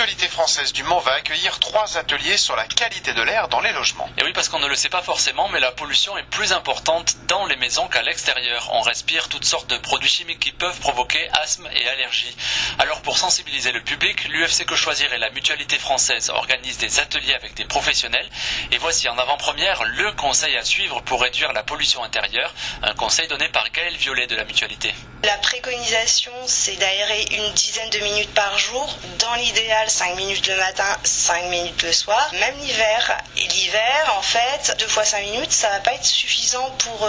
Mutualité française du Mans va accueillir 3 ateliers sur la qualité de l'air dans les logements. Et oui, parce qu'on ne le sait pas forcément, mais la pollution est plus importante dans les maisons qu'à l'extérieur. On respire toutes sortes de produits chimiques qui peuvent provoquer asthme et allergies. Alors pour sensibiliser le public, l'UFC Que Choisir et la Mutualité française organisent des ateliers avec des professionnels. Et voici en avant-première le conseil à suivre pour réduire la pollution intérieure. Un conseil donné par Gaël Violet de la Mutualité. La préconisation, c'est d'aérer une dizaine de minutes par jour. Dans l'idéal, 5 minutes le matin, 5 minutes le soir. Même l'hiver. Et l'hiver, en fait, 2 fois 5 minutes, ça va pas être suffisant pour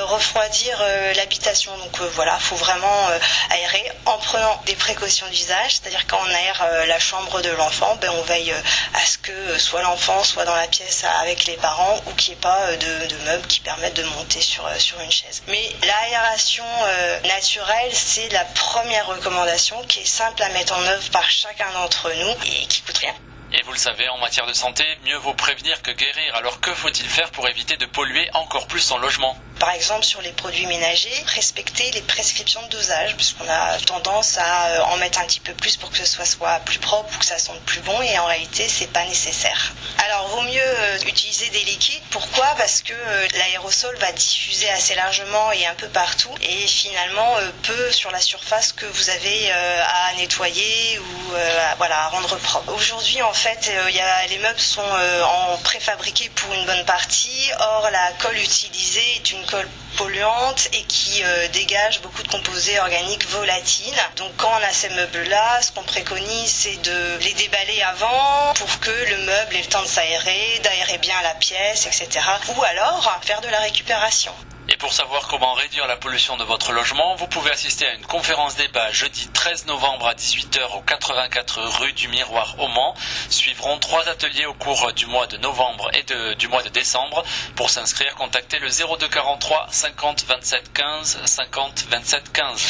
refroidir l'habitation. Donc voilà, il faut vraiment aérer en prenant des précautions d'usage. C'est-à-dire quand on aère la chambre de l'enfant, on veille à ce que soit l'enfant soit dans la pièce avec les parents ou qu'il n'y ait pas de meubles qui permettent de monter sur une chaise. Mais l'aération naturelle, c'est la première recommandation qui est simple à mettre en œuvre par chacun d'entre nous et qui coûte rien. Et vous le savez, en matière de santé, mieux vaut prévenir que guérir. Alors que faut-il faire pour éviter de polluer encore plus son logement ? Par exemple, sur les produits ménagers, respecter les prescriptions de dosage, puisqu'on a tendance à en mettre un petit peu plus pour que ce soit plus propre ou que ça sente plus bon, et en réalité, c'est pas nécessaire. Alors, vaut mieux utiliser des liquides. Pourquoi ? Parce que l'aérosol va diffuser assez largement et un peu partout, et finalement, peu sur la surface que vous avez à nettoyer ou à rendre propre. Aujourd'hui, en fait, les meubles sont en préfabriqués pour une bonne partie. Or, la colle utilisée est une colle polluante et qui dégage beaucoup de composés organiques volatiles. Donc quand on a ces meubles-là, ce qu'on préconise, c'est de les déballer avant pour que le meuble ait le temps de s'aérer, d'aérer bien la pièce, etc. Ou alors faire de la récupération. Et pour savoir comment réduire la pollution de votre logement, vous pouvez assister à une conférence débat jeudi 13 novembre à 18h au 84 rue du Miroir au Mans. Suivront 3 ateliers au cours du mois de novembre et du mois de décembre. Pour s'inscrire, contactez le 02 43 50 27 15 50 27 15.